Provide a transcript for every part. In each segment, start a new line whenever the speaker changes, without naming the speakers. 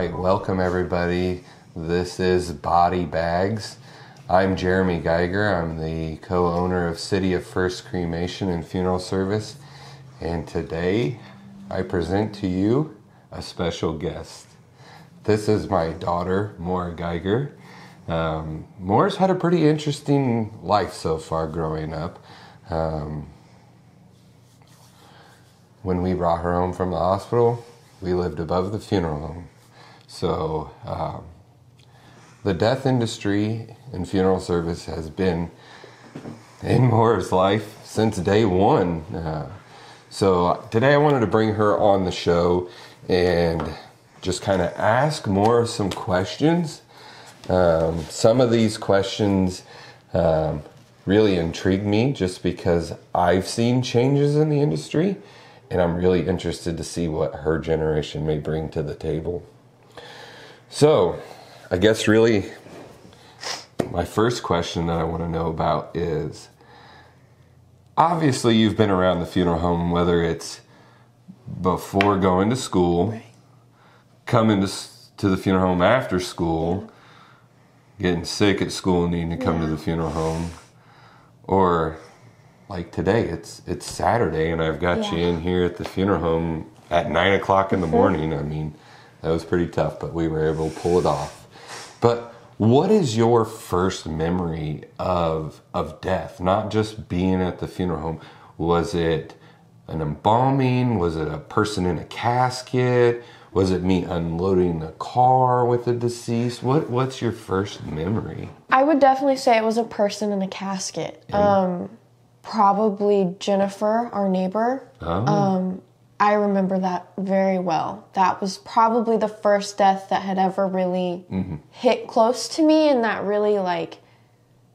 right, welcome everybody. This is Body Bags. I'm Jeremy Geiger. I'm the co-owner of City of First Cremation and Funeral Service. And today I present to you a special guest. This is my daughter, Maura Geiger. Maura's had a pretty interesting life so far growing up. When we brought her home from the hospital, we lived above the funeral home. So the death industry and funeral service has been in Maura's life since day one. So today I wanted to bring her on the show and just kind of ask Maura some questions. Some of these questions really intrigue me just because I've seen changes in the industry, and I'm really interested to see what her generation may bring to the table. So, I guess really my first question that I want to know about is, obviously you've been around the funeral home, whether it's before going to school, right, coming to the funeral home after school, getting sick at school and needing to come to the funeral home, or like today, it's Saturday and I've got you in here at the funeral home at 9 o'clock in the morning. I mean, that was pretty tough, but we were able to pull it off. But what is your first memory of death? Not just being at the funeral home. Was it an embalming? Was it a person in a casket? Was it me unloading the car with the deceased? What's your first memory?
I would definitely say it was a person in a casket. Probably Jennifer, our neighbor. I remember that very well. That was probably the first death that had ever really hit close to me, and that really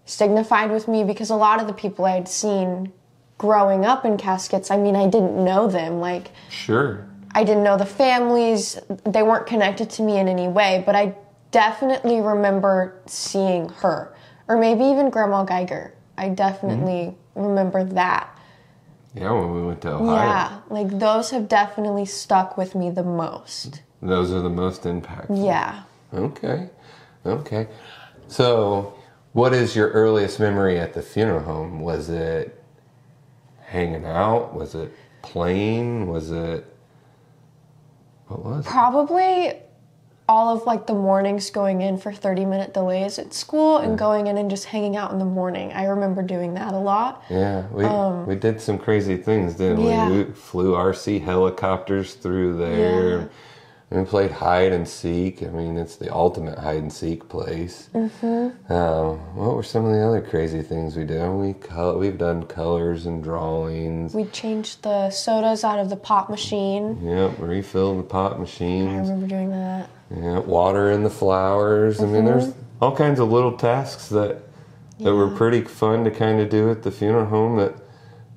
signified with me, because a lot of the people I had seen growing up in caskets, I mean, I didn't know them.
Sure.
I didn't know the families. They weren't connected to me in any way, but I definitely remember seeing her, or maybe even Grandma Geiger. I definitely remember that.
Yeah, when we went to Ohio.
Yeah, those have definitely stuck with me the most.
Those are the most impactful.
Yeah.
Okay. So, what is your earliest memory at the funeral home? Was it hanging out? Was it playing? What was it?
Probably all of the mornings going in for 30-minute delays at school and going in and just hanging out in the morning. I remember doing that a lot.
Yeah, we did some crazy things, didn't we? We flew RC helicopters through there. Yeah. And we played hide and seek. I mean, it's the ultimate hide and seek place. What were some of the other crazy things we did? We've done colors and drawings.
We changed the sodas out of the pop machine.
Yep, refilled the pop machines.
I remember doing that.
Yeah, water in the flowers. I mean, there's all kinds of little tasks that were pretty fun to kind of do at the funeral home that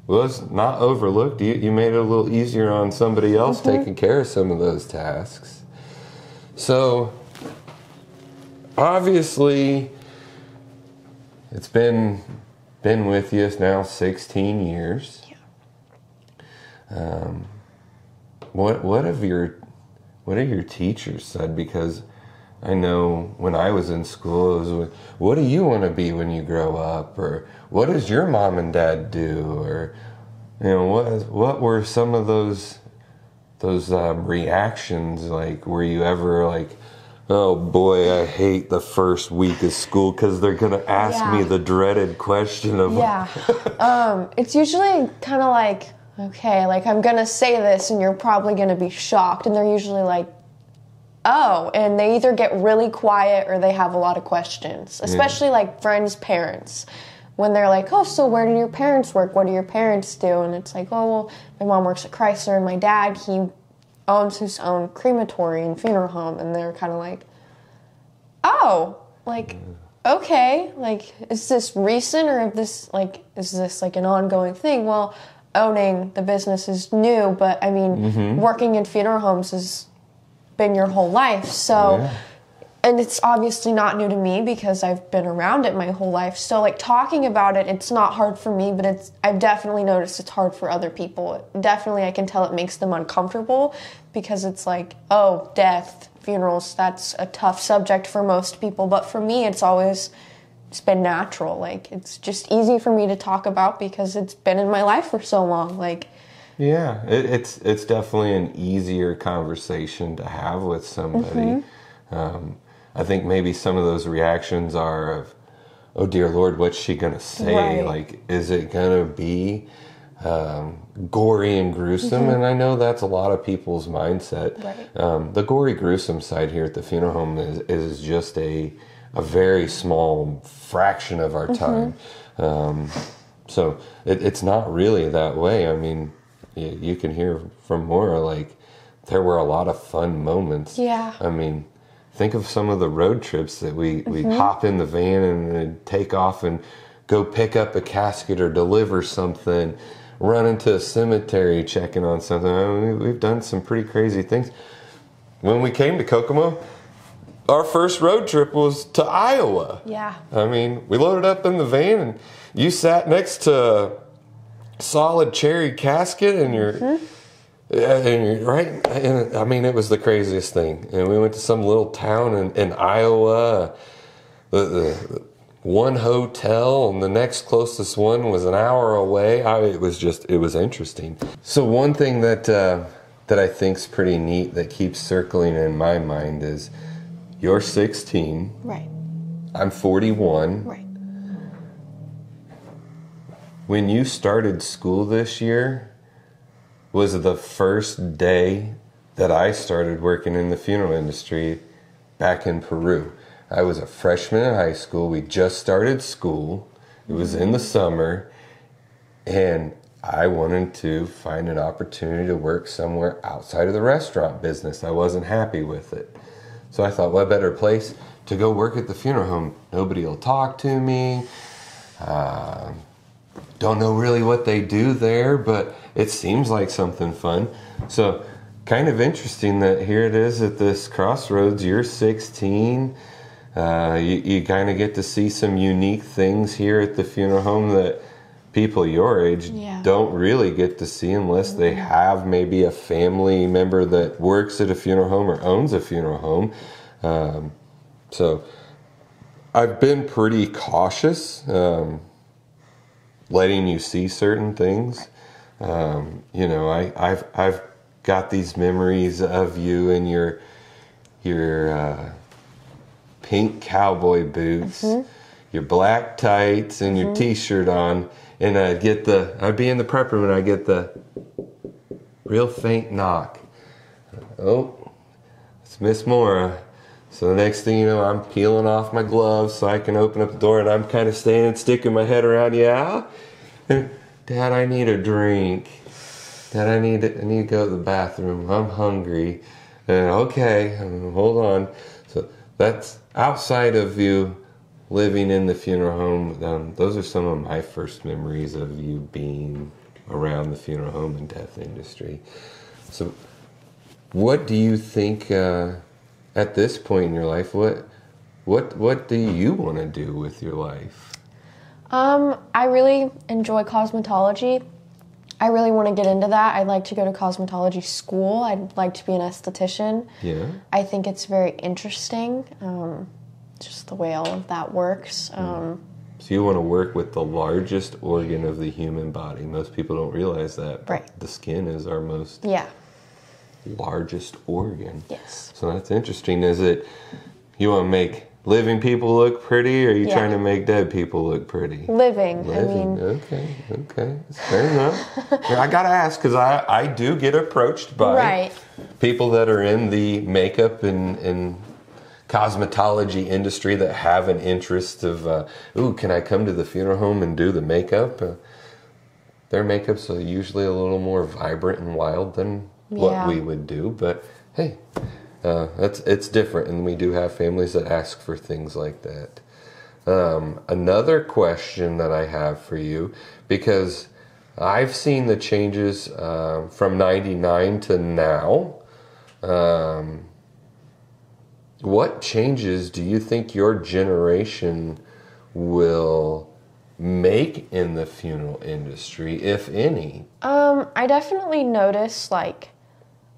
was not overlooked. You made it a little easier on somebody else taking care of some of those tasks. So, obviously, it's been with you now 16 years. Yeah. What have your teachers said? Because I know when I was in school, it was, what do you want to be when you grow up? Or what does your mom and dad do? Or, what were some of those reactions like? Were you ever oh boy, I hate the first week of school because they're going to ask me the dreaded question of...
It's usually kind of okay, I'm going to say this and you're probably going to be shocked. And they're usually oh, and they either get really quiet or they have a lot of questions, especially friends' parents. When they're oh, so where do your parents work? What do your parents do? And it's oh, well, my mom works at Chrysler and my dad, he owns his own crematory and funeral home. And they're kind of oh, okay, is this recent, or is this an ongoing thing? Well, owning the business is new, but I mean, working in funeral homes has been your whole life. So and it's obviously not new to me because I've been around it my whole life. So like talking about it, it's not hard for me, but I've definitely noticed it's hard for other people. Definitely I can tell it makes them uncomfortable because it's like, oh, death, funerals, that's a tough subject for most people. But for me, it's been natural. Like, it's just easy for me to talk about because it's been in my life for so long. Like,
yeah, it's definitely an easier conversation to have with somebody. I think maybe some of those reactions are of, oh dear Lord, what's she gonna say?
Right.
Like, is it gonna be gory and gruesome? And I know that's a lot of people's mindset.
Right.
The gory, gruesome side here at the funeral home is just a very small fraction of our time. So it's not really that way. I mean, you can hear from Maura, like, there were a lot of fun moments.
Yeah.
I mean, think of some of the road trips that we hop in the van and take off and go pick up a casket or deliver something, run into a cemetery checking on something. I mean, we've done some pretty crazy things. When we came to Kokomo, our first road trip was to Iowa.
Yeah.
I mean, we loaded up in the van and you sat next to a solid cherry casket and you're right. And I mean, it was the craziest thing. And we went to some little town in Iowa. The one hotel and the next closest one was an hour away. It was interesting. So one thing that I think's pretty neat that keeps circling in my mind is you're 16.
Right.
I'm 41.
Right.
When you started school this year was the first day that I started working in the funeral industry back in Peru. I was a freshman in high school. We just started school. It was in the summer, and I wanted to find an opportunity to work somewhere outside of the restaurant business. I wasn't happy with it. So I thought, what better place to go work at the funeral home? Nobody will talk to me. Don't know really what they do there, but it seems like something fun. So kind of interesting that here it is at this crossroads. You're 16. You kind of get to see some unique things here at the funeral home that people your age don't really get to see unless they have maybe a family member that works at a funeral home or owns a funeral home. So I've been pretty cautious letting you see certain things. You know, I've got these memories of you in your pink cowboy boots, your black tights, and your t-shirt on, and I'd be in the prep room and I'd get the real faint knock. Oh, it's Miss Maura. So the next thing you know, I'm peeling off my gloves so I can open up the door, and I'm kind of standing, sticking my head around. Yeah, Dad, I need a drink. Dad, I need to go to the bathroom. I'm hungry. And okay, hold on. So that's outside of you living in the funeral home. Those are some of my first memories of you being around the funeral home and death industry. So what do you think at this point in your life, what do you want to do with your life?
I really enjoy cosmetology. I really want to get into that. I'd like to go to cosmetology school. I'd like to be an esthetician.
Yeah.
I think it's very interesting, just the way all of that works.
So you want to work with the largest organ of the human body. Most people don't realize that.
Right.
The skin is our most largest organ.
Yes.
So that's interesting. Is it, you want to make living people look pretty, or are you trying to make dead people look pretty?
Living. I mean,
Okay. That's fair enough. I got to ask, because I do get approached by people that are in the makeup and cosmetology industry that have an interest of, can I come to the funeral home and do the makeup? Their makeup's usually a little more vibrant and wild than what we would do, but hey, it's different, and we do have families that ask for things like that. Another question that I have for you, because I've seen the changes from '99 to now. What changes do you think your generation will make in the funeral industry, if any?
I definitely notice, like,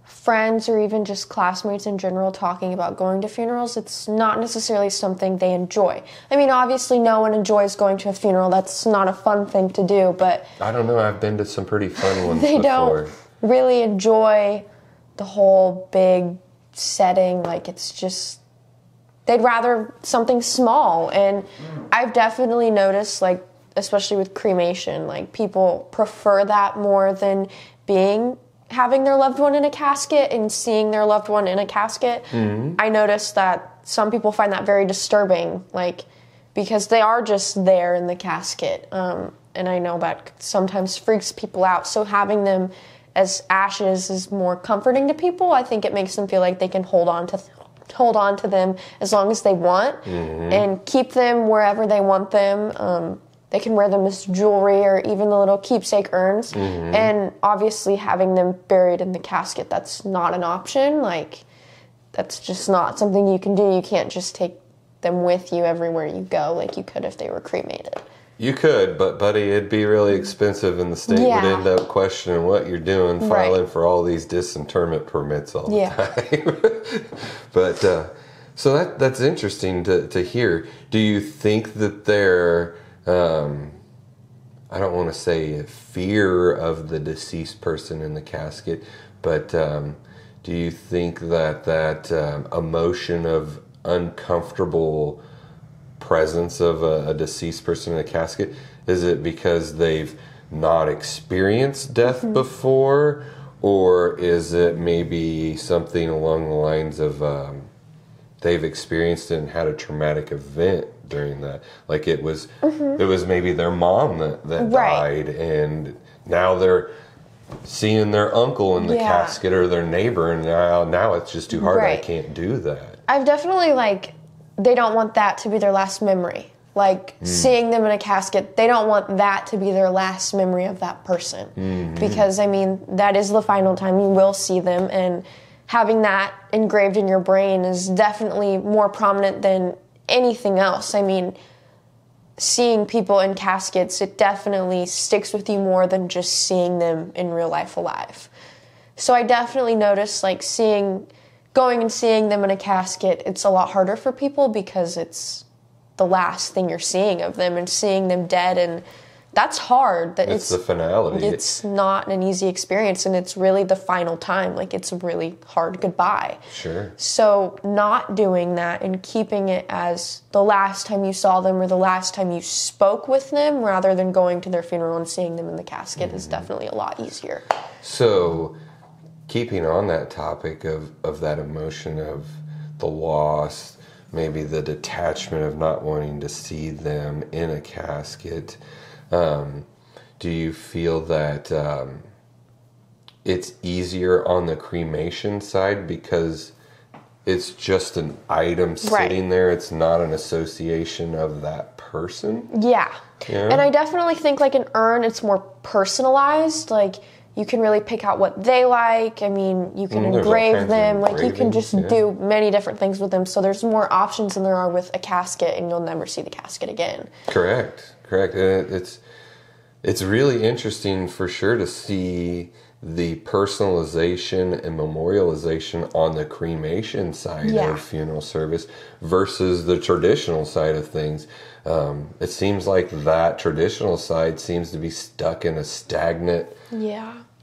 friends or even just classmates in general talking about going to funerals. It's not necessarily something they enjoy. I mean, obviously no one enjoys going to a funeral. That's not a fun thing to do, but...
I don't know. I've been to some pretty fun ones
they
before.
Don't really enjoy the whole big setting. Like, it's just... They'd rather something small. And I've definitely noticed, like, especially with cremation, like, people prefer that more than having their loved one in a casket and seeing their loved one in a casket. Mm-hmm. I noticed that some people find that very disturbing, like, because they are just there in the casket. And I know that sometimes freaks people out. So having them as ashes is more comforting to people. I think it makes them feel like they can hold on to them as long as they want, mm-hmm. and keep them wherever they want them. They can wear them as jewelry or even the little keepsake urns. Mm-hmm. And obviously having them buried in the casket, that's not an option. Like, that's just not something you can do. You can't just take them with you everywhere you go like you could if they were cremated. You
could, but buddy, it'd be really expensive, and the state would end up questioning what you're doing, filing for all these disinterment permits all the time. But so that's interesting to hear. Do you think that there... I don't want to say a fear of the deceased person in the casket, but do you think that emotion of uncomfortable presence of a deceased person in a casket, is it because they've not experienced death mm-hmm. before, or is it maybe something along the lines of they've experienced it and had a traumatic event during that? Like it was maybe their mom that died, and now they're seeing their uncle in the casket or their neighbor, and now it's just too hard. I can't do that.
I've definitely, like, they don't want that to be their last memory. Like, seeing them in a casket, they don't want that to be their last memory of that person. Mm-hmm. Because, I mean, that is the final time you will see them, and having that engraved in your brain is definitely more prominent than anything else. I mean, seeing people in caskets, it definitely sticks with you more than just seeing them in real life alive. So I definitely noticed, like, going and seeing them in a casket, it's a lot harder for people because it's the last thing you're seeing of them, and seeing them dead, and that's hard.
It's the finality.
It's not an easy experience, and it's really the final time. Like, it's a really hard goodbye.
Sure.
So not doing that and keeping it as the last time you saw them or the last time you spoke with them, rather than going to their funeral and seeing them in the casket, is definitely a lot easier.
So, keeping on that topic of that emotion of the loss, maybe the detachment of not wanting to see them in a casket, do you feel that it's easier on the cremation side because it's just an item sitting there? It's not an association of that person?
Yeah. And I definitely think, like, an urn, it's more personalized. Like, you can really pick out what they like. I mean, you can engrave them. Like, you can just do many different things with them. So there's more options than there are with a casket, and you'll never see the casket again.
Correct. It's really interesting for sure to see the personalization and memorialization on the cremation side of funeral service versus the traditional side of things. It seems like that traditional side seems to be stuck in a stagnant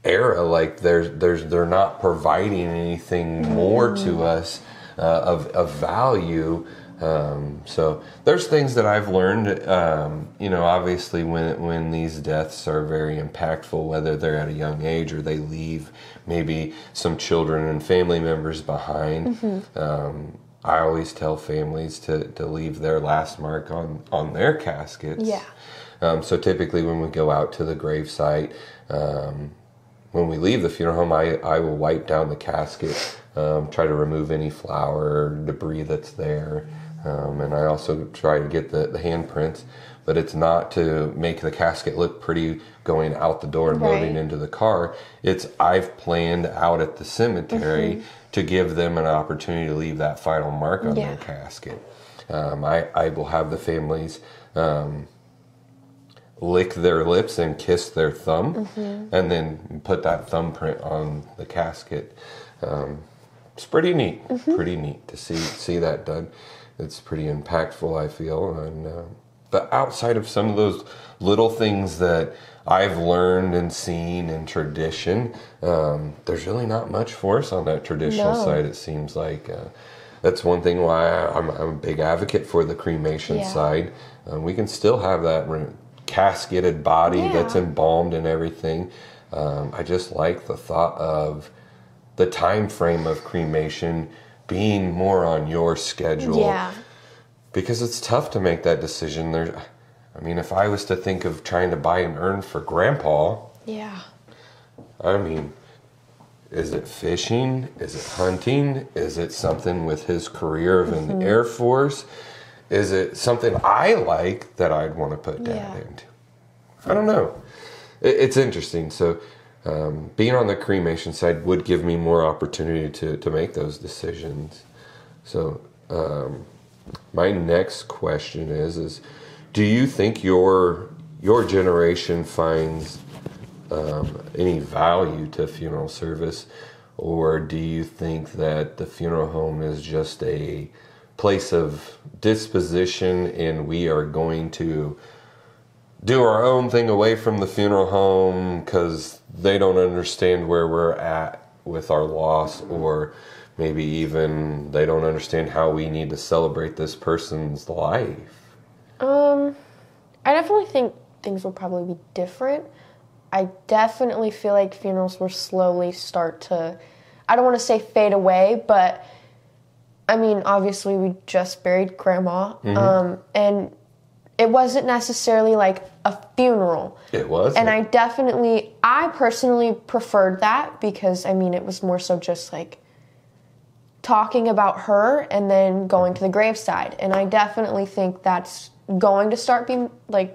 era. Like they're not providing anything more to us of value. So there's things that I've learned, obviously when these deaths are very impactful, whether they're at a young age or they leave maybe some children and family members behind. I always tell families to leave their last mark on their caskets. So typically when we go out to the gravesite, when we leave the funeral home, I will wipe down the casket, try to remove any flour or debris that's there. And I also try to get the handprints. but it's not to make the casket look pretty going out the door and loading into the car. It's I've planned out at the cemetery to give them an opportunity to leave that final mark on their casket. I will have the families lick their lips and kiss their thumb, and then put that thumbprint on the casket. It's pretty neat, pretty neat to see that done. It's pretty impactful, I feel. And but outside of some of those little things that I've learned and seen in tradition, there's really not much for us on that traditional side, it seems like. That's one thing why I'm a big advocate for the cremation side. We can still have that casketed body that's embalmed and everything. I just like the thought of the time frame of cremation being more on your schedule, because it's tough to make that decision. If I was to think of trying to buy an urn for Grandpa, is it fishing? Is it hunting? Is it something with his career in the Air Force? Is it something I like that I'd want to put Dad into? I don't know. It's interesting. So being on the cremation side would give me more opportunity to make those decisions. So my next question is do you think your generation finds any value to funeral service, or do you think that the funeral home is just a place of disposition and we are going to do our own thing away from the funeral home because they don't understand where we're at with our loss, or maybe even they don't understand how we need to celebrate this person's life?
I definitely think things will probably be different. I definitely feel like funerals will slowly start to, I don't want to say fade away, but obviously we just buried Grandma, and it wasn't necessarily like a funeral.
It was.
And I personally preferred that because, it was more so just like talking about her and then going to the graveside. And I definitely think that's going to start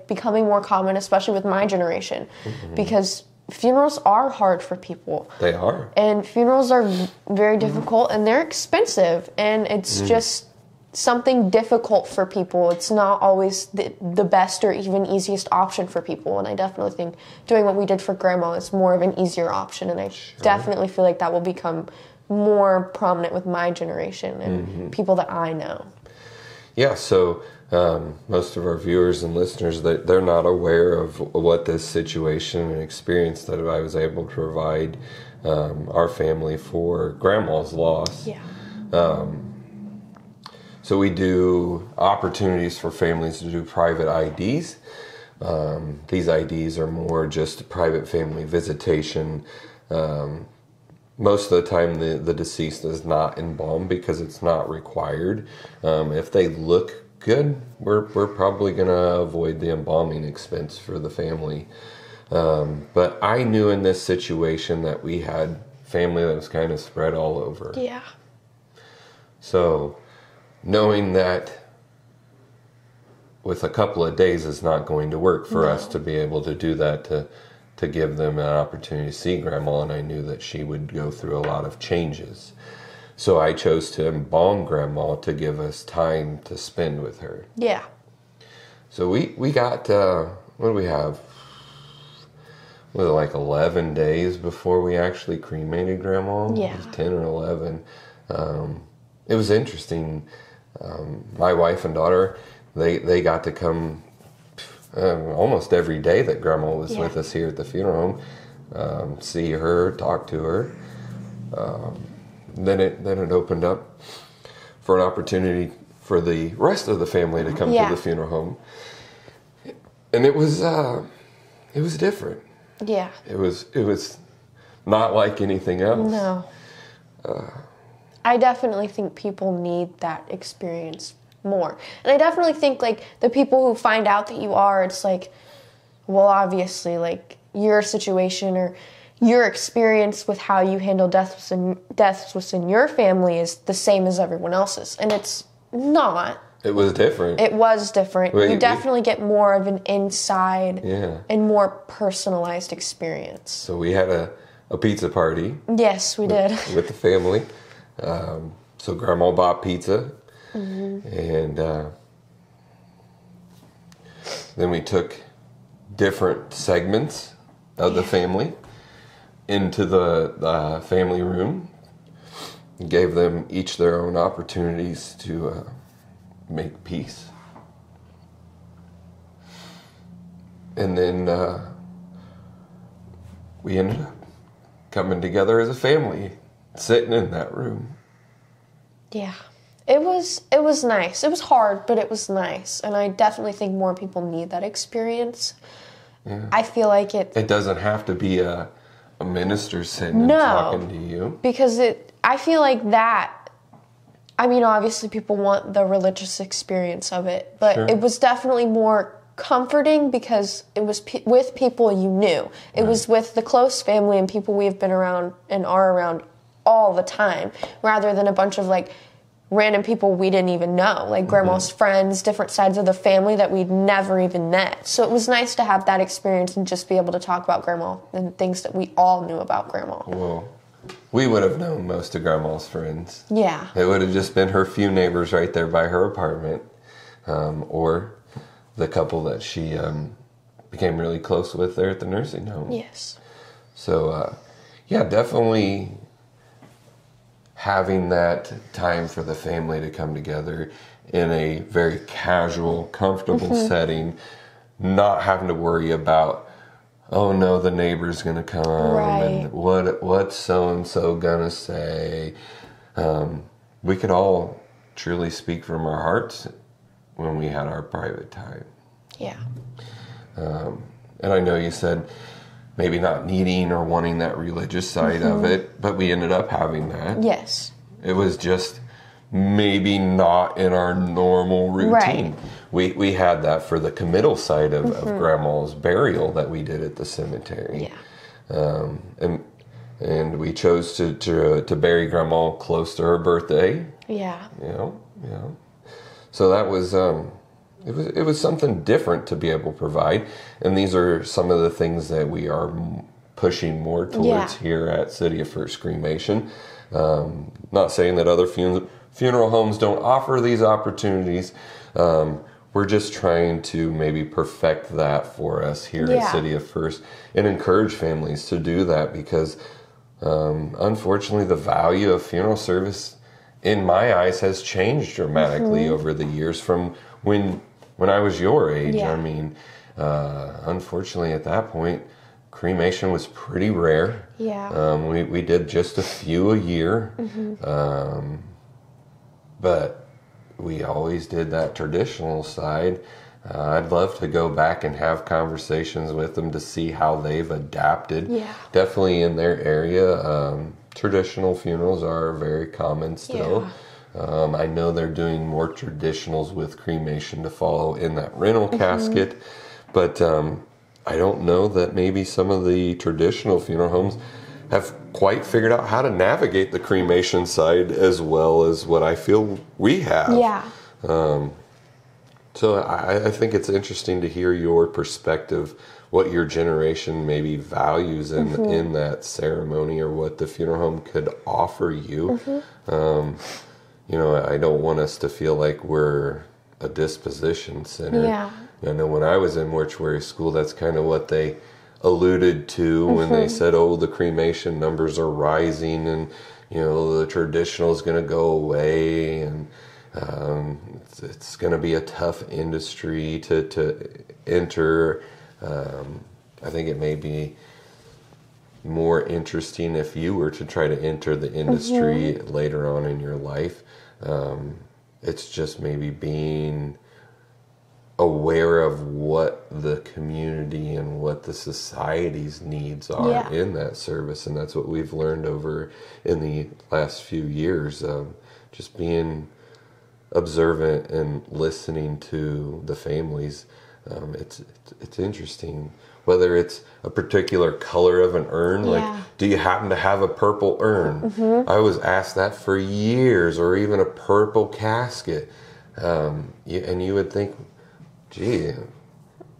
becoming more common, especially with my generation, because funerals are hard for people.
They are. And
funerals are very difficult, and they're expensive, and it's just something difficult for people. It's not always the best or even easiest option for people, and I definitely think doing what we did for Grandma is more of an easier option, and I definitely feel like that will become more prominent with my generation and people that I know.
Yeah, so most of our viewers and listeners, they're not aware of what this situation and experience that I was able to provide our family for Grandma's loss.
Yeah.
So we do opportunities for families to do private IDs. These IDs are more just a private family visitation. Most of the time the deceased is not embalmed because it's not required. If they look good, we're probably going to avoid the embalming expense for the family. But I knew in this situation that we had family that was kind of spread all over.
Yeah.
So knowing that with a couple of days is not going to work for us to be able to do that, to give them an opportunity to see Grandma, and I knew that she would go through a lot of changes. So I chose to embalm Grandma to give us time to spend with her.
Yeah.
So we got, what do we have? Was it like 11 days before we actually cremated Grandma?
Yeah.
It was 10 or 11. It was interesting. My wife and daughter, they got to come almost every day that Grandma was with us here at the funeral home, see her, talk to her. Then it opened up for an opportunity for the rest of the family to come to the funeral home, and it was different.
Yeah.
It was not like anything else.
No. I definitely think people need that experience more. And I definitely think, the people who find out that you are, it's well, obviously, your situation or your experience with how you handle deaths within your family is the same as everyone else's. And it's not.
It was different.
It was different.
Wait,
you definitely get more of an inside
Yeah.
and more personalized experience.
So we had a pizza party.
Yes, we did.
With the family. So Grandma bought pizza. And then we took different segments of the family into the family room. Gave them each their own opportunities to make peace. And then we ended up coming together as a family, sitting in that room.
Yeah. It was nice. It was hard, but it was nice. And I definitely think more people need that experience. Yeah. I feel like
it doesn't have to be a minister sitting and talking to you.
Because I feel like that, I mean, obviously people want the religious experience of it, but it was definitely more comforting because it was with people you knew. It was with the close family and people we've been around and are around all the time, rather than a bunch of like random people we didn't even know, like Grandma's friends, different sides of the family that we'd never even met. So it was nice to have that experience and just be able to talk about Grandma and things that we all knew about Grandma.
Well, we would have known most of Grandma's friends.
Yeah.
It would have just been her few neighbors right there by her apartment, or the couple that she became really close with there at the nursing home.
Yes.
So, yeah, definitely having that time for the family to come together in a very casual, comfortable setting, not having to worry about, oh no, the neighbor's gonna come, and what's so-and-so gonna say. We could all truly speak from our hearts when we had our private time.
Yeah.
And I know you said maybe not needing or wanting that religious side of it, but we ended up having that.
Yes.
It was just maybe not in our normal routine.
Right.
We had that for the committal side of Grandma's burial that we did at the cemetery.
Yeah.
And we chose to bury Grandma close to her birthday.
Yeah.
You know. So that was it was something different to be able to provide, and these are some of the things that we are pushing more towards here at City of First Cremation. Not saying that other funeral homes don't offer these opportunities. We're just trying to maybe perfect that for us here at City of First and encourage families to do that, because unfortunately the value of funeral service in my eyes has changed dramatically over the years from when I was your age. I mean, unfortunately at that point, cremation was pretty rare.
Yeah.
We did just a few a year. But we always did that traditional side. I'd love to go back and have conversations with them to see how they've adapted.
Yeah.
Definitely in their area, traditional funerals are very common still. Yeah. I know they're doing more traditionals with cremation to follow in that rental casket, but I don't know that maybe some of the traditional funeral homes have quite figured out how to navigate the cremation side as well as what I feel we have.
Yeah.
So I think it's interesting to hear your perspective, what your generation maybe values in that ceremony, or what the funeral home could offer you. You know, I don't want us to feel like we're a disposition center.
Yeah.
I know when I was in mortuary school, that's kind of what they alluded to when they said, oh, the cremation numbers are rising and, you know, the traditional is going to go away, and it's going to be a tough industry to enter. I think it may be more interesting if you were to try to enter the industry later on in your life. It's just maybe being aware of what the community and what the society's needs are in that service, and that's what we've learned over in the last few years. Just being observant and listening to the families. It's interesting. Whether it's a particular color of an urn, like, do you happen to have a purple urn? I was asked that for years, or even a purple casket. And you would think, gee,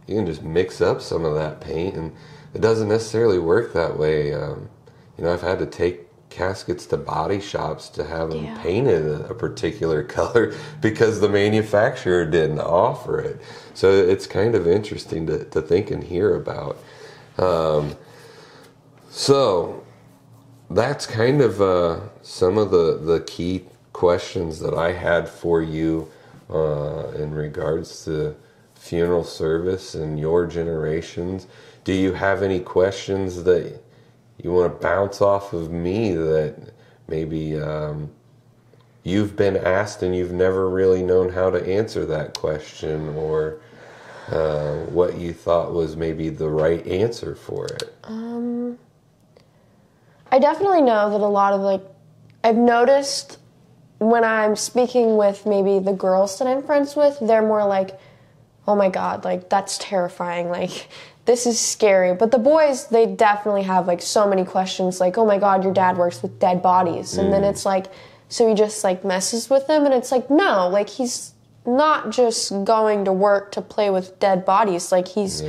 you can just mix up some of that paint, and it doesn't necessarily work that way. I've had to take caskets to body shops to have them painted a particular color because the manufacturer didn't offer it. So it's kind of interesting to think and hear about. So that's kind of some of the key questions that I had for you in regards to funeral service and your generations. Do you have any questions that you want to bounce off of me that maybe you've been asked and you've never really known how to answer that question, or what you thought was maybe the right answer for it?
I definitely know that a lot of I've noticed when I'm speaking with maybe the girls that I'm friends with, they're more like, oh my God, that's terrifying, this is scary. But the boys, they definitely have so many questions, oh my God, your dad works with dead bodies. And then it's so he just messes with them, and it's no, he's not just going to work to play with dead bodies, he's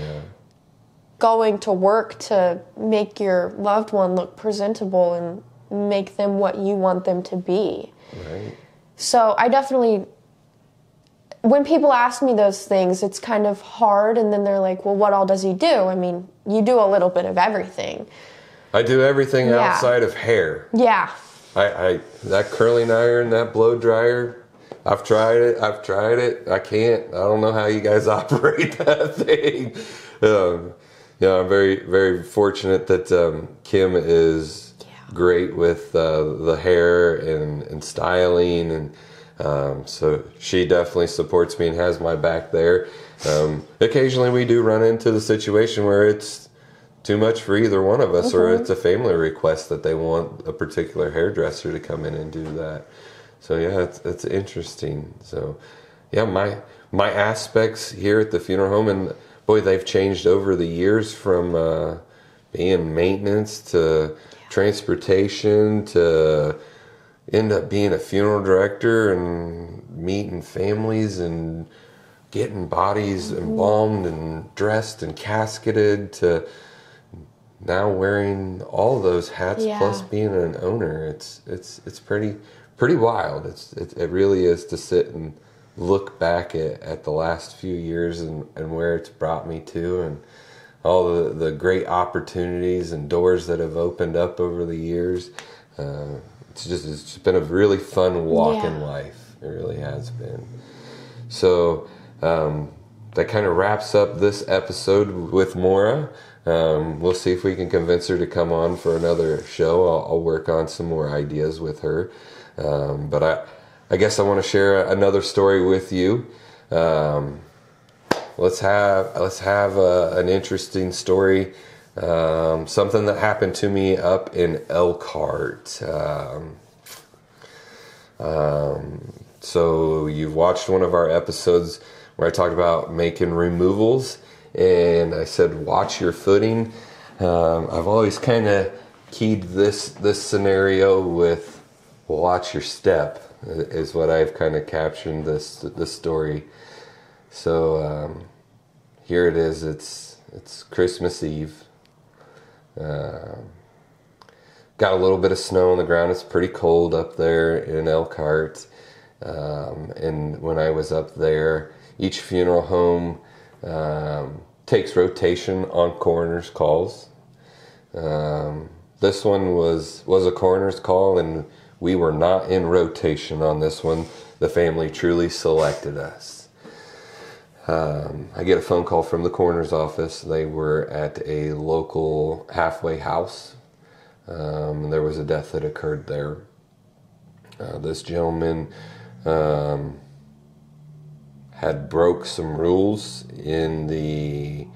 going to work to make your loved one look presentable and make them what you want them to be.
Right.
So I definitely, when people ask me those things, it's kind of hard, and then they're like, well, what all does he do? I mean, you do a little bit of everything.
I do everything outside of hair.
Yeah.
I that curling iron, that blow dryer, I've tried it. I can't. I don't know how you guys operate that thing. I'm very, very fortunate that Kim is great with the hair and styling, and so she definitely supports me and has my back there. Occasionally we do run into the situation where it's too much for either one of us, or it's a family request that they want a particular hairdresser to come in and do that. So it's interesting. So my aspects here at the funeral home, and boy, they've changed over the years from being maintenance to transportation to end up being a funeral director and meeting families and getting bodies embalmed and dressed and casketed, to now wearing all those hats plus being an owner. It's pretty wild. It really is to sit and look back at the last few years and where it's brought me to, and all the great opportunities and doors that have opened up over the years. It's just been a really fun walk in life. It really has been. So that kind of wraps up this episode with Maura. We'll see if we can convince her to come on for another show. I'll work on some more ideas with her. But I guess I want to share another story with you. Let's have an interesting story. Something that happened to me up in Elkhart. So you've watched one of our episodes where I talked about making removals, and I said watch your footing. I've always kind of keyed this scenario with watch your step, is what I've kind of captioned this story. So here it is. It's Christmas Eve. Got a little bit of snow on the ground. It's pretty cold up there in Elkhart. And when I was up there, each funeral home takes rotation on coroner's calls. This one was a coroner's call, and we were not in rotation on this one. The family truly selected us. I get a phone call from the coroner's office. They were at a local halfway house. There was a death that occurred there. This gentleman had broke some rules in the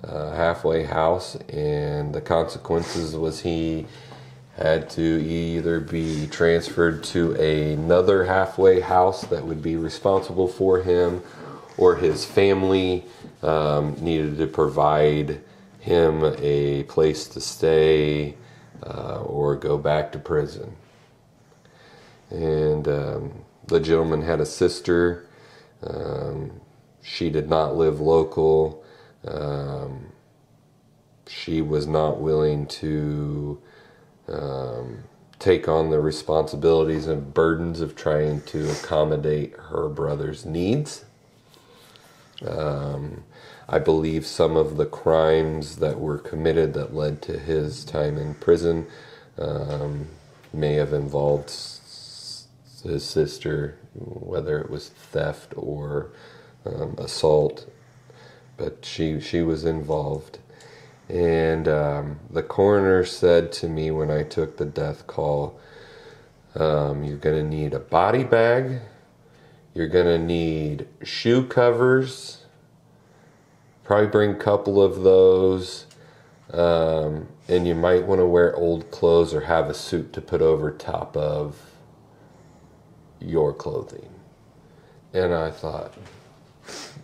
halfway house, and the consequences was he had to either be transferred to another halfway house that would be responsible for him, or his family needed to provide him a place to stay or go back to prison. And the gentleman had a sister She did not live local. She was not willing to take on the responsibilities and burdens of trying to accommodate her brother's needs. I believe some of the crimes that were committed that led to his time in prison may have involved his sister, whether it was theft or assault, but she was involved. And the coroner said to me when I took the death call, you're going to need a body bag, you're going to need shoe covers, probably bring a couple of those, and you might want to wear old clothes or have a suit to put over top of your clothing. And I thought,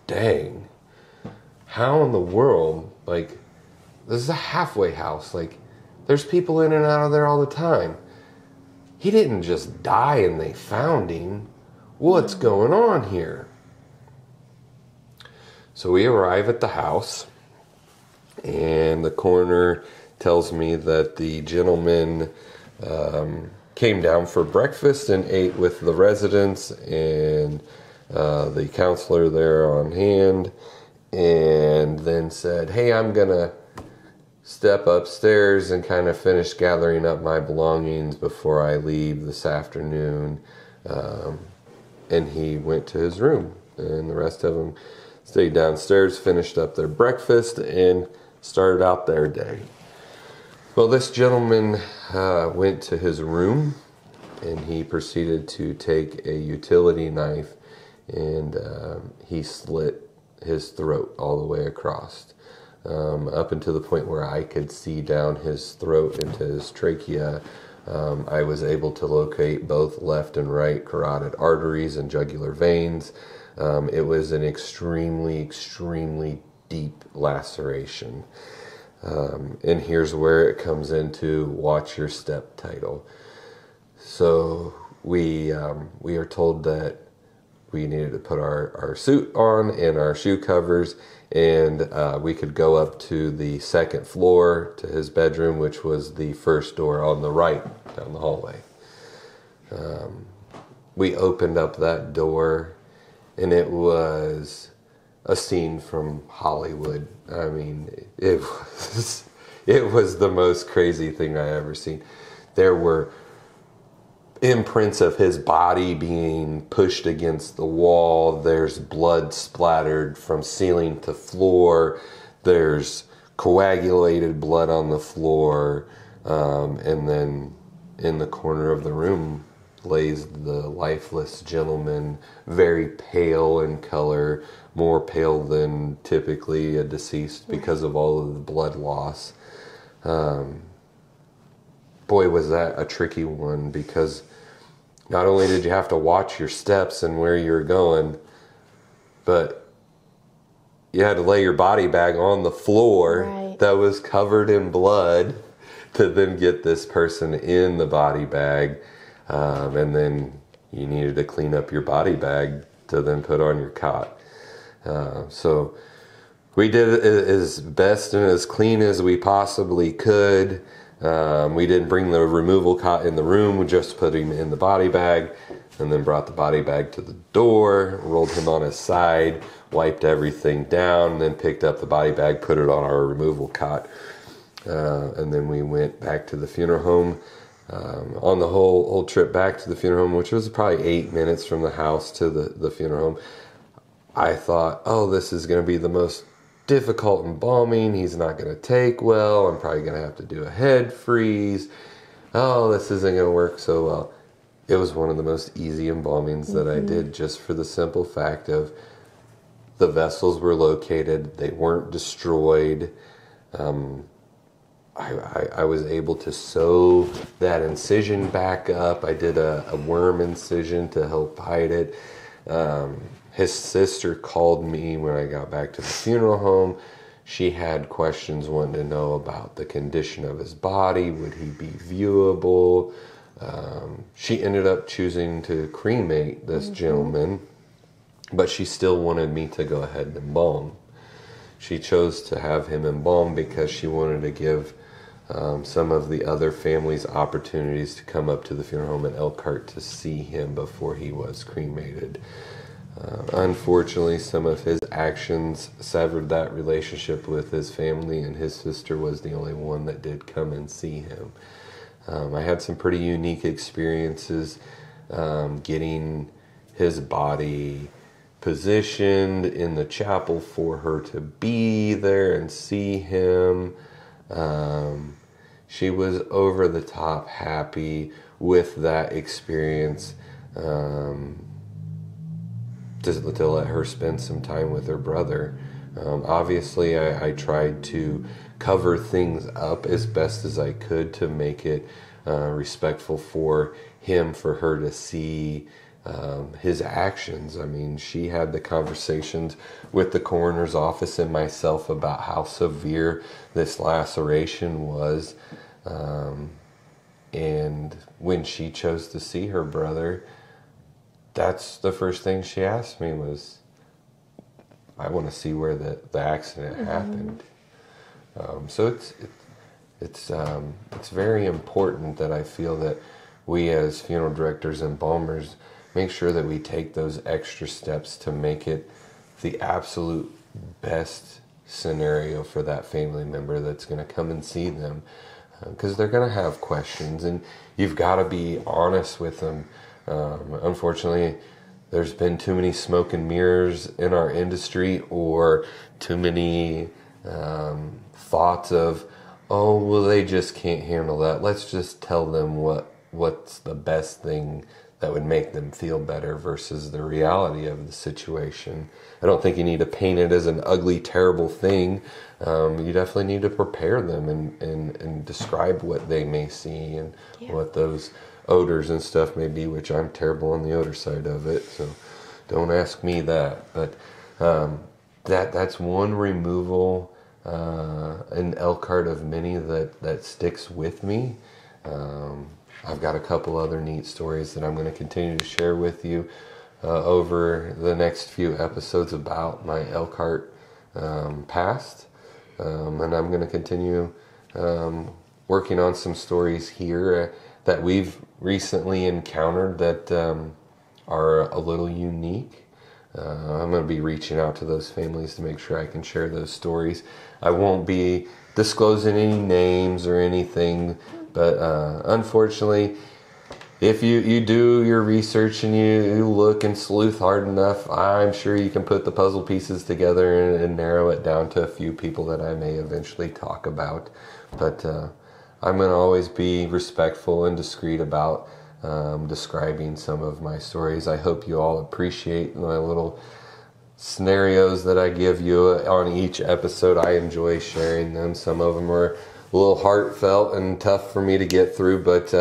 dang, how in the world, like, this is a halfway house. Like, there's people in and out of there all the time. He didn't just die and they found him. What's going on here? So we arrive at the house, and the coroner tells me that the gentleman came down for breakfast and ate with the residents and the counselor there on hand, and then said, hey, I'm going to step upstairs and kind of finish gathering up my belongings before I leave this afternoon. And he went to his room, and the rest of them stayed downstairs, finished up their breakfast, and started out their day. Well, this gentleman went to his room, and he proceeded to take a utility knife, and he slit his throat all the way across. Up until the point where I could see down his throat into his trachea. I was able to locate both left and right carotid arteries and jugular veins. It was an extremely, extremely deep laceration. And here's where it comes into watch your step title. So we are told that we needed to put our suit on and our shoe covers, and we could go up to the second floor to his bedroom, which was the first door on the right down the hallway. We opened up that door, and it was a scene from Hollywood. I mean, it was the most crazy thing I ever seen. There were imprints of his body being pushed against the wall. There's blood splattered from ceiling to floor. There's coagulated blood on the floor. And then in the corner of the room lays the lifeless gentleman, very pale in color, more pale than typically a deceased because of all of the blood loss. Boy, was that a tricky one, because not only did you have to watch your steps and where you're going, but you had to lay your body bag on the floor that was covered in blood to then get this person in the body bag. And then you needed to clean up your body bag to then put on your cot. So we did it as best and as clean as we possibly could. We didn't bring the removal cot in the room. We just put him in the body bag, and then brought the body bag to the door, rolled him on his side, wiped everything down, and then picked up the body bag, put it on our removal cot. And then we went back to the funeral home. On the whole trip back to the funeral home, which was probably 8 minutes from the house to the funeral home, I thought, oh, this is going to be the most difficult embalming. He's not going to take well. I'm probably going to have to do a head freeze. Oh, this isn't going to work so well. It was one of the most easy embalmings that I did, just for the simple fact of the vessels were located. They weren't destroyed. I was able to sew that incision back up. I did a worm incision to help hide it. His sister called me when I got back to the funeral home. She had questions, wanting to know about the condition of his body. Would he be viewable? She ended up choosing to cremate this gentleman. but she still wanted me to go ahead and embalm. She chose to have him embalmed because she wanted to give some of the other families opportunities to come up to the funeral home in Elkhart to see him before he was cremated. Unfortunately, some of his actions severed that relationship with his family, and his sister was the only one that did come and see him. I had some pretty unique experiences getting his body positioned in the chapel for her to be there and see him. She was over the top happy with that experience, to let her spend some time with her brother. Obviously, I tried to cover things up as best as I could to make it respectful for him, for her to see his actions. I mean, she had the conversations with the coroner's office and myself about how severe this laceration was. And when she chose to see her brother, that's the first thing she asked me was, I want to see where the accident happened. So it's very important that I feel that we as funeral directors and embalmers make sure that we take those extra steps to make it the absolute best scenario for that family member that's going to come and see them, because they're going to have questions, and you've got to be honest with them. Unfortunately, there's been too many smoke and mirrors in our industry, or too many thoughts of, oh, well, they just can't handle that. Let's just tell them what's the best thing that would make them feel better versus the reality of the situation. I don't think you need to paint it as an ugly, terrible thing. You definitely need to prepare them and describe what they may see and what those odors and stuff may be, which I'm terrible on the odor side of it, so don't ask me that. But that's one removal in Elkhart of many that sticks with me. I've got a couple other neat stories that I'm going to continue to share with you over the next few episodes about my Elkhart past. And I'm going to continue working on some stories here that we've recently encountered that are a little unique. I'm going to be reaching out to those families to make sure I can share those stories. I won't be disclosing any names or anything, but unfortunately, if you do your research and you look and sleuth hard enough, I'm sure you can put the puzzle pieces together and narrow it down to a few people that I may eventually talk about. But I'm going to always be respectful and discreet about describing some of my stories. I hope you all appreciate my little scenarios that I give you on each episode. I enjoy sharing them. Some of them are a little heartfelt and tough for me to get through, but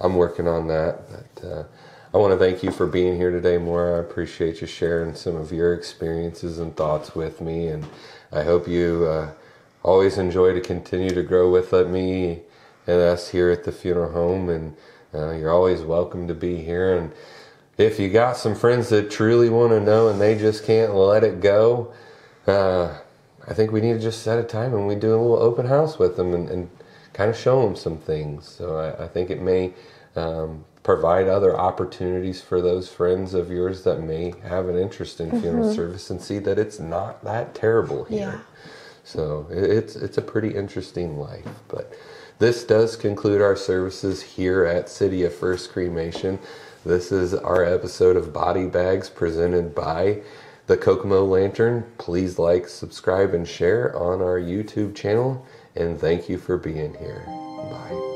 I'm working on that. But I want to thank you for being here today, Maura. I appreciate you sharing some of your experiences and thoughts with me, and I hope you always enjoy to continue to grow with me and us here at the funeral home, and you're always welcome to be here. And if you got some friends that truly want to know and they just can't let it go, I think we need to just set a time and we do a little open house with them and kind of show them some things. So I think it may provide other opportunities for those friends of yours that may have an interest in funeral service and see that it's not that terrible here. Yeah. So it's a pretty interesting life. But this does conclude our services here at City of First Cremation. This is our episode of Body Bags presented by the Kokomo Lantern. Please like, subscribe, and share on our YouTube channel. And thank you for being here. Bye.